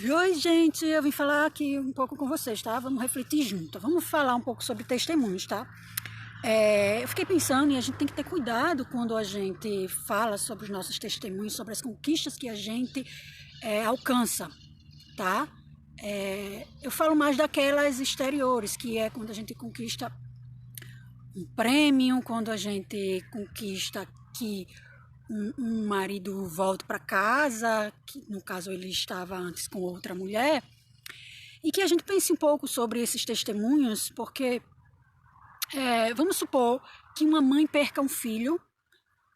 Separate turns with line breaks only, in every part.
Oi, gente, eu vim falar aqui um pouco com vocês, tá? Vamos refletir junto, vamos falar um pouco sobre testemunhos, tá? Eu fiquei pensando e a gente tem que ter cuidado quando a gente fala sobre os nossos testemunhos, sobre as conquistas que a gente alcança, tá? Eu falo mais daquelas exteriores, que é quando a gente conquista um prêmio, quando a gente conquista que um marido volta para casa, que no caso ele estava antes com outra mulher, e que a gente pense um pouco sobre esses testemunhos, porque vamos supor que uma mãe perca um filho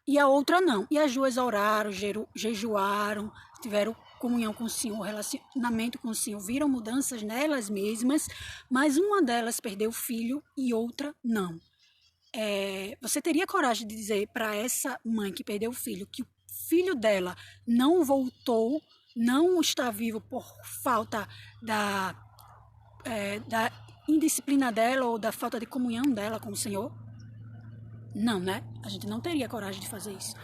e a outra não, e as duas oraram, jejuaram, tiveram comunhão com o Senhor, relacionamento com o Senhor, viram mudanças nelas mesmas, mas uma delas perdeu o filho e outra não. Você teria coragem de dizer para essa mãe que perdeu o filho que o filho dela não voltou, não está vivo por falta da indisciplina dela ou da falta de comunhão dela com o Senhor? Não, né? A gente não teria coragem de fazer isso.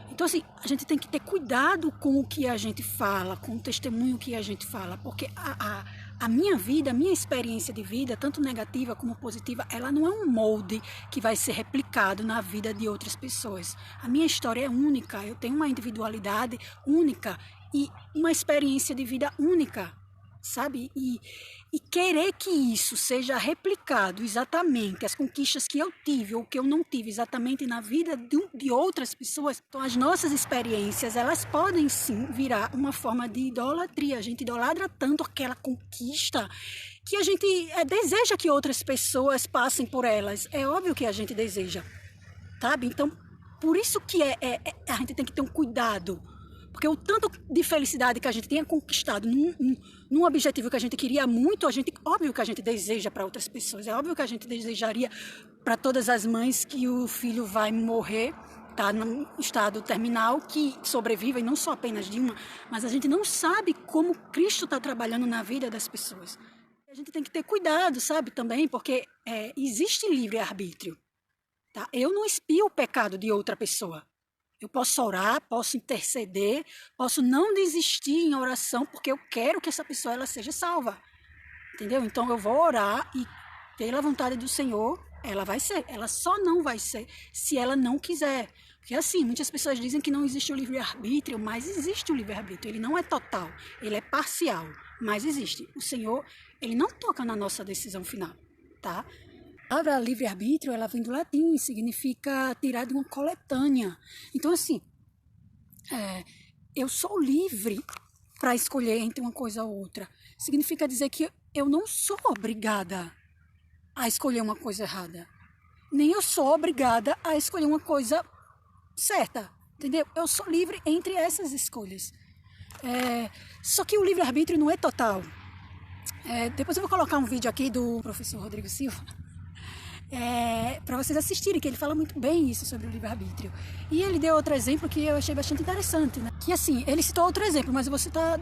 Então, assim, a gente tem que ter cuidado com o que a gente fala, com o testemunho que a gente fala, porque a minha vida, a minha experiência de vida, tanto negativa como positiva, ela não é um molde que vai ser replicado na vida de outras pessoas. A minha história é única, eu tenho uma individualidade única e uma experiência de vida única, sabe? E querer que isso seja replicado exatamente, as conquistas que eu tive ou que eu não tive exatamente na vida de outras pessoas. Então, as nossas experiências, elas podem sim virar uma forma de idolatria. A gente idolatra tanto aquela conquista que a gente deseja que outras pessoas passem por elas. É óbvio que a gente deseja, sabe? Então, por isso que a gente tem que ter um cuidado. Porque o tanto de felicidade que a gente tenha conquistado num objetivo que a gente queria muito, óbvio que a gente deseja para outras pessoas. É óbvio que a gente desejaria para todas as mães que o filho vai morrer, tá no estado terminal, que sobrevivem, não só apenas de uma, mas a gente não sabe como Cristo está trabalhando na vida das pessoas. A gente tem que ter cuidado, sabe, também, porque existe livre-arbítrio. Tá? Eu não espio o pecado de outra pessoa. Eu posso orar, posso interceder, posso não desistir em oração porque eu quero que essa pessoa ela seja salva, entendeu? Então eu vou orar e pela vontade do Senhor ela vai ser, ela só não vai ser se ela não quiser. Porque assim, muitas pessoas dizem que não existe o livre-arbítrio, mas existe o livre-arbítrio, ele não é total, ele é parcial, mas existe. O Senhor, ele não toca na nossa decisão final, tá? A palavra livre-arbítrio, ela vem do latim e significa tirar de uma coletânea. Então, assim, eu sou livre para escolher entre uma coisa ou outra. Significa dizer que eu não sou obrigada a escolher uma coisa errada. Nem eu sou obrigada a escolher uma coisa certa, entendeu? Eu sou livre entre essas escolhas. Só que o livre-arbítrio não é total. Depois eu vou colocar um vídeo aqui do professor Rodrigo Silva, para vocês assistirem, que ele fala muito bem isso sobre o livre-arbítrio. E ele deu outro exemplo que eu achei bastante interessante, né? Que assim, ele citou outro exemplo, mas eu vou citar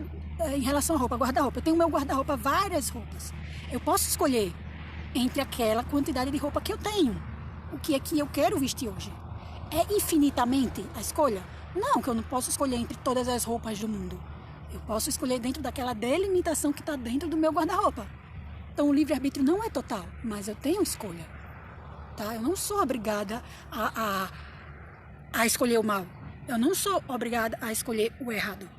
em relação à roupa, guarda-roupa. Eu tenho no meu guarda-roupa várias roupas. Eu posso escolher entre aquela quantidade de roupa que eu tenho. O que é que eu quero vestir hoje? É infinitamente a escolha? Não, que eu não posso escolher entre todas as roupas do mundo. Eu posso escolher dentro daquela delimitação que está dentro do meu guarda-roupa. Então o livre-arbítrio não é total, mas eu tenho escolha. Tá? Eu não sou obrigada a escolher o mal. Eu não sou obrigada a escolher o errado.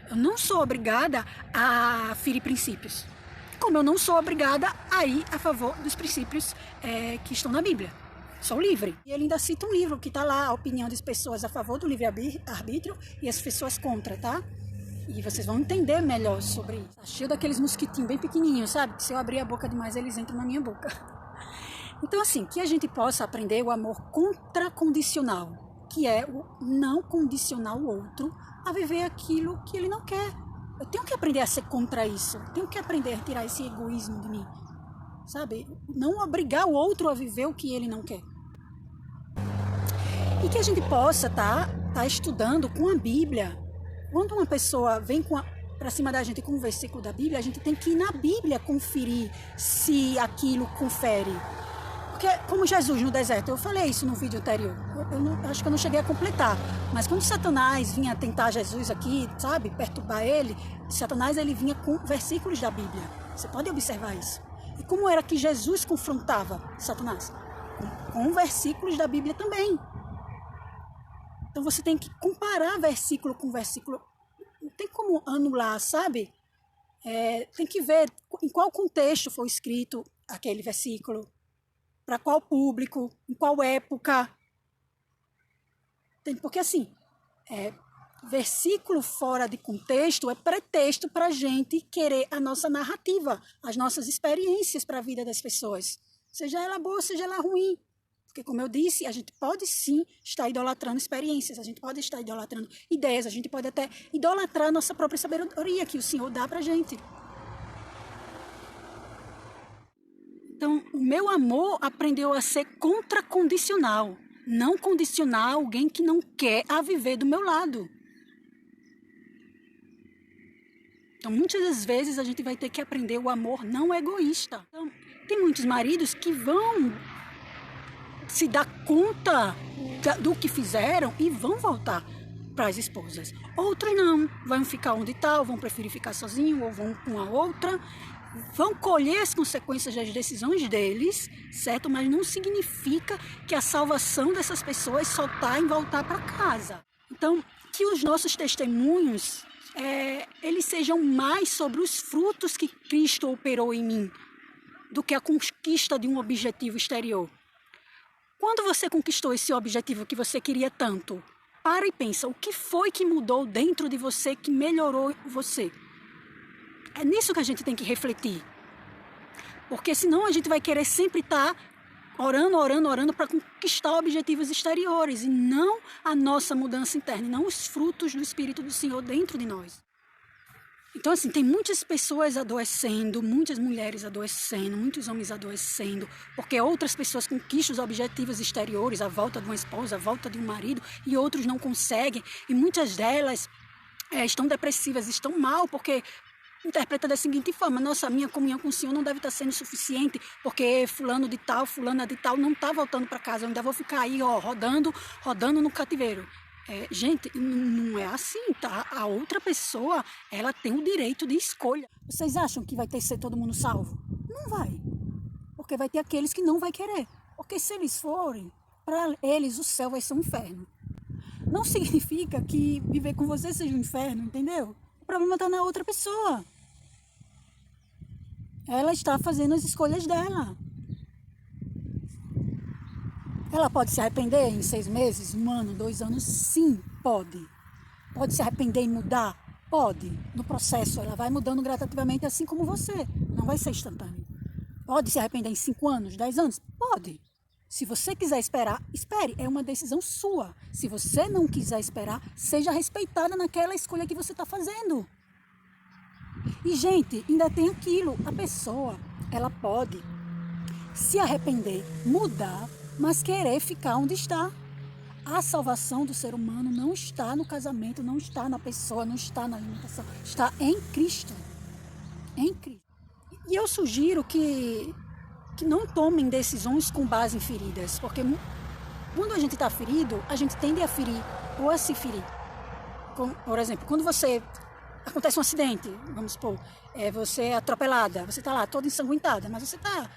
Eu não sou obrigada a ferir princípios. Como eu não sou obrigada a ir a favor dos princípios que estão na Bíblia. Sou livre. E ele ainda cita um livro que está lá, a opinião das pessoas a favor do livre-arbítrio e as pessoas contra, tá? E vocês vão entender melhor sobre isso. Tá cheio daqueles mosquitinhos bem pequenininhos, sabe? Que se eu abrir a boca demais, eles entram na minha boca. Então, assim, que a gente possa aprender o amor contracondicional, que é o não condicionar o outro a viver aquilo que ele não quer. Eu tenho que aprender a ser contra isso. Eu tenho que aprender a tirar esse egoísmo de mim, sabe? Não obrigar o outro a viver o que ele não quer. E que a gente possa tá estudando com a Bíblia. Quando uma pessoa vem para cima da gente com um versículo da Bíblia, a gente tem que ir na Bíblia conferir se aquilo confere. Porque, como Jesus no deserto, eu falei isso no vídeo anterior, acho que eu não cheguei a completar, mas quando Satanás vinha tentar Jesus aqui, sabe, perturbar ele, Satanás ele vinha com versículos da Bíblia. Você pode observar isso. E como era que Jesus confrontava Satanás? Com versículos da Bíblia também. Então você tem que comparar versículo com versículo. Não tem como anular, sabe? Tem que ver em qual contexto foi escrito aquele versículo, para qual público, em qual época. Porque assim, versículo fora de contexto é pretexto para a gente querer a nossa narrativa, as nossas experiências para a vida das pessoas. Seja ela boa, seja ela ruim. Porque, como eu disse, a gente pode sim estar idolatrando experiências, a gente pode estar idolatrando ideias, a gente pode até idolatrar a nossa própria sabedoria que o Senhor dá para a gente. Então, o meu amor aprendeu a ser contracondicional, não condicionar alguém que não quer a viver do meu lado. Então, muitas das vezes a gente vai ter que aprender o amor não egoísta. Então, tem muitos maridos que vão se dar conta do que fizeram e vão voltar para as esposas. Outros não, vão ficar onde está, ou vão preferir ficar sozinho, ou vão com a outra. Vão colher as consequências das decisões deles, certo? Mas não significa que a salvação dessas pessoas só está em voltar para casa. Então, que os nossos testemunhos, eles sejam mais sobre os frutos que Cristo operou em mim, do que a conquista de um objetivo exterior. Quando você conquistou esse objetivo que você queria tanto, para e pensa, o que foi que mudou dentro de você, que melhorou você? É nisso que a gente tem que refletir. Porque senão a gente vai querer sempre estar orando para conquistar objetivos exteriores e não a nossa mudança interna, e não os frutos do Espírito do Senhor dentro de nós. Então, assim, tem muitas pessoas adoecendo, muitas mulheres adoecendo, muitos homens adoecendo, porque outras pessoas conquistam os objetivos exteriores, a volta de uma esposa, a volta de um marido, e outros não conseguem, e muitas delas estão depressivas, estão mal, porque interpreta da seguinte forma: nossa, minha comunhão com o Senhor não deve estar sendo suficiente, porque fulana de tal não está voltando para casa, eu ainda vou ficar aí, rodando no cativeiro. Gente, não é assim, tá? A outra pessoa, ela tem o direito de escolha. Vocês acham que vai ter que ser todo mundo salvo? Não vai. Porque vai ter aqueles que não vai querer. Porque se eles forem, para eles o céu vai ser um inferno. Não significa que viver com você seja um inferno, entendeu? O problema está na outra pessoa. Ela está fazendo as escolhas dela. Ela pode se arrepender em 6 meses, 1 ano, 2 anos? Sim, pode. Pode se arrepender e mudar? Pode. No processo, ela vai mudando gradativamente, assim como você. Não vai ser instantâneo. Pode se arrepender em 5 anos, 10 anos? Pode. Se você quiser esperar, espere. É uma decisão sua. Se você não quiser esperar, seja respeitada naquela escolha que você está fazendo. E, gente, ainda tem aquilo. A pessoa, ela pode se arrepender, mudar, mas querer ficar onde está. A salvação do ser humano não está no casamento, não está na pessoa, não está na alimentação, está em Cristo. Em Cristo. E eu sugiro que não tomem decisões com base em feridas, porque quando a gente está ferido, a gente tende a ferir ou a se ferir. Por exemplo, quando acontece um acidente, vamos supor, você é atropelada, você está lá toda ensanguentada, mas você está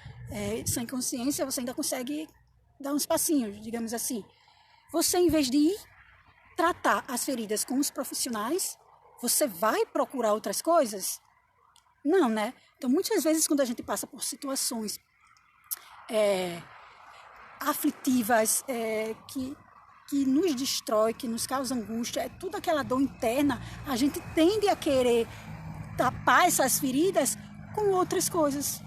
sem consciência, você ainda consegue dar uns passinhos, digamos assim. Você, em vez de ir tratar as feridas com os profissionais, você vai procurar outras coisas? Não, né? Então, muitas vezes, quando a gente passa por situações aflitivas, que nos destrói, que nos causa angústia, toda aquela dor interna, a gente tende a querer tapar essas feridas com outras coisas.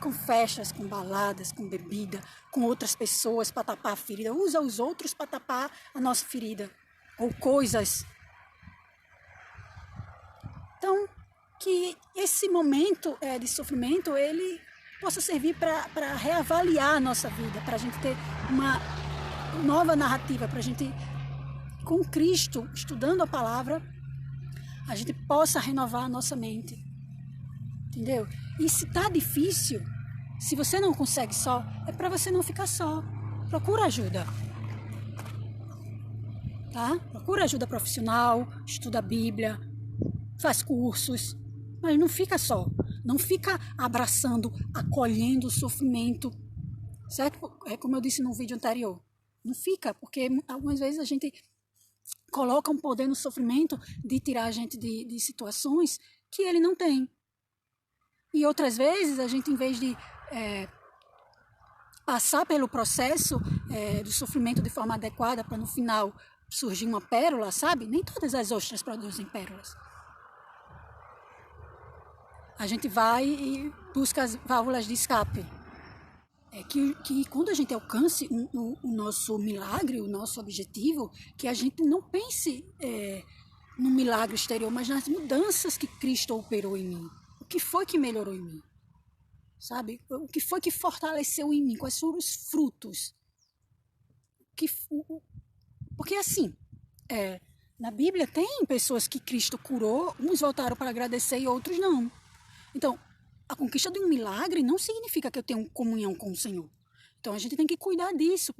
Com festas, com baladas, com bebida, com outras pessoas para tapar a ferida. Usa os outros para tapar a nossa ferida. Ou coisas. Então, que esse momento de sofrimento, ele possa servir para reavaliar a nossa vida, para a gente ter uma nova narrativa, para a gente, com Cristo, estudando a palavra, a gente possa renovar a nossa mente. Entendeu? E se está difícil, Se você não consegue só, é para você não ficar só. Procura ajuda. Tá? Procura ajuda profissional, estuda a Bíblia, faz cursos, mas não fica só. Não fica abraçando, acolhendo o sofrimento, certo? É como eu disse no vídeo anterior. Não fica, porque algumas vezes a gente coloca um poder no sofrimento de tirar a gente de situações que ele não tem. E outras vezes a gente, em vez de passar pelo processo do sofrimento de forma adequada para no final surgir uma pérola, sabe? Nem todas as ostras produzem pérolas. A gente vai e busca as válvulas de escape. Que quando a gente alcance o nosso milagre, o nosso objetivo, que a gente não pense no milagre exterior, mas nas mudanças que Cristo operou em mim. O que foi que melhorou em mim? Sabe? O que foi que fortaleceu em mim? Quais foram os frutos? Porque assim, na Bíblia tem pessoas que Cristo curou, uns voltaram para agradecer e outros não. Então, a conquista de um milagre não significa que eu tenho comunhão com o Senhor. Então, a gente tem que cuidar disso.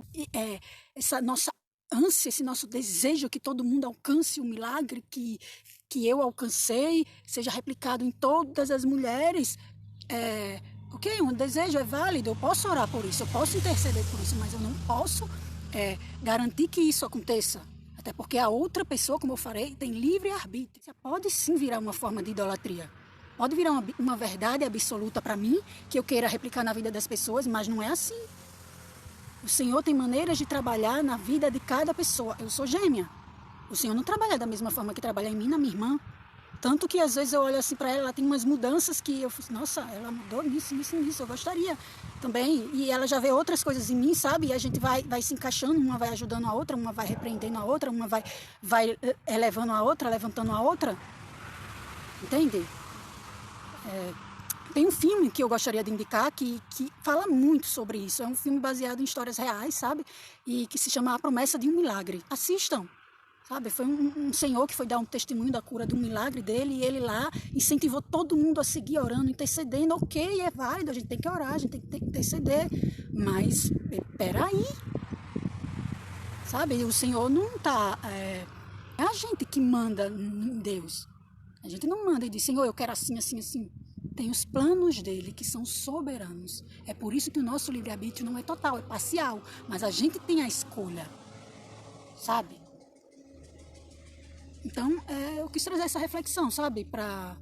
Essa nossa ânsia, esse nosso desejo que todo mundo alcance o milagre que eu alcancei, seja replicado em todas as mulheres. Ok, um desejo é válido, eu posso orar por isso, eu posso interceder por isso, mas eu não posso garantir que isso aconteça. Até porque a outra pessoa, como eu falei, tem livre arbítrio. Pode sim virar uma forma de idolatria. Pode virar uma verdade absoluta para mim, que eu queira replicar na vida das pessoas, mas não é assim. O Senhor tem maneiras de trabalhar na vida de cada pessoa. Eu sou gêmea. O Senhor não trabalha da mesma forma que trabalha em mim, na minha irmã. Tanto que às vezes eu olho assim para ela tem umas mudanças que eu falo, nossa, ela mudou nisso, eu gostaria também. E ela já vê outras coisas em mim, sabe? E a gente vai se encaixando, uma vai ajudando a outra, uma vai repreendendo a outra, uma vai elevando a outra, levantando a outra. Entende? Tem um filme que eu gostaria de indicar que fala muito sobre isso. É um filme baseado em histórias reais, sabe? E que se chama A Promessa de um Milagre. Assistam, sabe? Foi um senhor que foi dar um testemunho da cura de um milagre dele e ele lá incentivou todo mundo a seguir orando, intercedendo. Ok, é válido, a gente tem que orar, a gente tem que interceder. Mas, peraí, sabe? O Senhor não está... É a gente que manda em Deus. A gente não manda e diz, Senhor, eu quero assim, assim, assim. Tem os planos dele que são soberanos. É por isso que o nosso livre-arbítrio não é total, é parcial. Mas a gente tem a escolha, sabe? Então, eu quis trazer essa reflexão, sabe? Para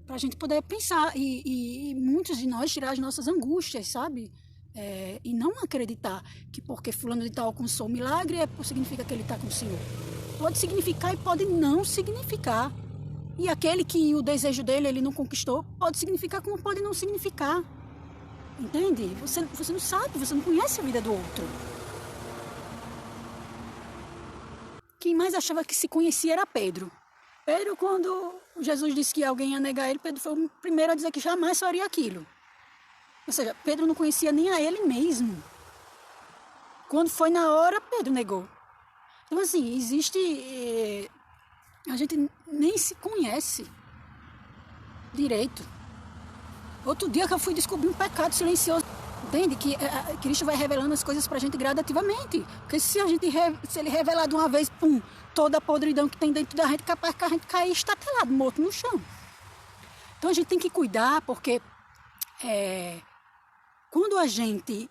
a gente poder pensar e muitos de nós tirar as nossas angústias, sabe? E não acreditar que porque fulano de tal alcançou o milagre, significa que ele está com o Senhor. Pode significar e pode não significar. E aquele que o desejo dele ele não conquistou, pode significar como pode não significar. Entende? Você não sabe, você não conhece a vida do outro. Quem mais achava que se conhecia era Pedro. Pedro, quando Jesus disse que alguém ia negar ele, Pedro foi o primeiro a dizer que jamais faria aquilo. Ou seja, Pedro não conhecia nem a ele mesmo. Quando foi na hora, Pedro negou. Então, assim, existe... A gente nem se conhece direito. Outro dia que eu fui descobrir um pecado silencioso. Entende? Que Cristo vai revelando as coisas pra gente gradativamente. Porque se ele revelar de uma vez, pum, toda a podridão que tem dentro da gente, capaz que a gente cair estatelado, morto no chão. Então a gente tem que cuidar, porque quando a gente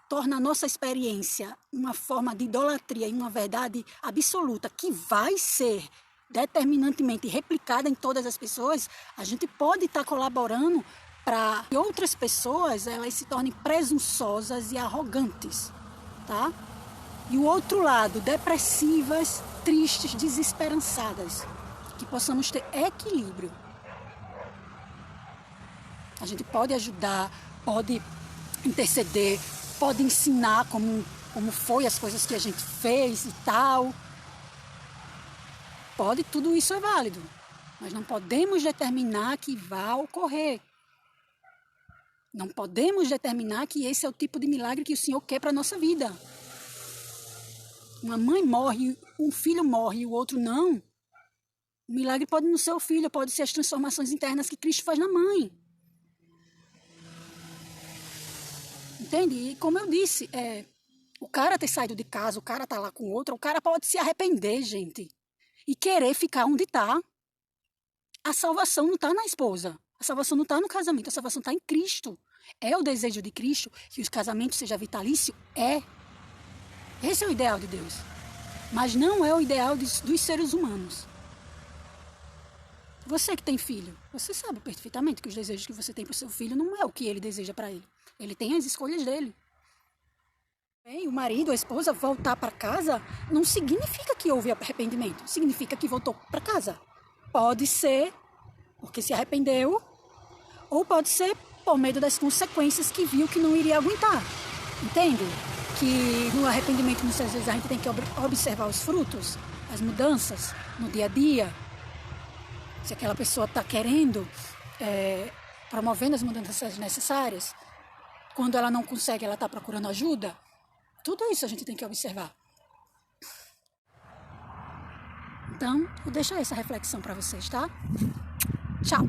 torna a nossa experiência uma forma de idolatria e uma verdade absoluta que vai ser determinantemente replicada em todas as pessoas, a gente pode estar colaborando para que outras pessoas elas se tornem presunçosas e arrogantes, tá? E o outro lado, depressivas, tristes, desesperançadas, que possamos ter equilíbrio. A gente pode ajudar, pode interceder, pode ensinar como foi as coisas que a gente fez e tal. Pode, tudo isso é válido, mas não podemos determinar que vá ocorrer. Não podemos determinar que esse é o tipo de milagre que o Senhor quer para a nossa vida. Uma mãe morre, um filho morre e o outro não. O milagre pode não ser o filho, pode ser as transformações internas que Cristo faz na mãe. Entende? E como eu disse, o cara ter saído de casa, o cara tá lá com outra, o cara pode se arrepender, gente, e querer ficar onde tá. A salvação não tá na esposa, a salvação não tá no casamento, a salvação tá em Cristo. É o desejo de Cristo que os casamentos sejam vitalícios? É. Esse é o ideal de Deus. Mas não é o ideal dos seres humanos. Você que tem filho, você sabe perfeitamente que os desejos que você tem para o seu filho não é o que ele deseja para ele. Ele tem as escolhas dele. Bem, o marido, a esposa voltar para casa não significa que houve arrependimento. Significa que voltou para casa. Pode ser porque se arrependeu, ou pode ser por medo das consequências que viu que não iria aguentar. Entende? Que no arrependimento muitas vezes a gente tem que observar os frutos, as mudanças no dia a dia. Se aquela pessoa está querendo, promovendo as mudanças necessárias, quando ela não consegue, ela está procurando ajuda. Tudo isso a gente tem que observar. Então, vou deixar essa reflexão para vocês, tá? Tchau!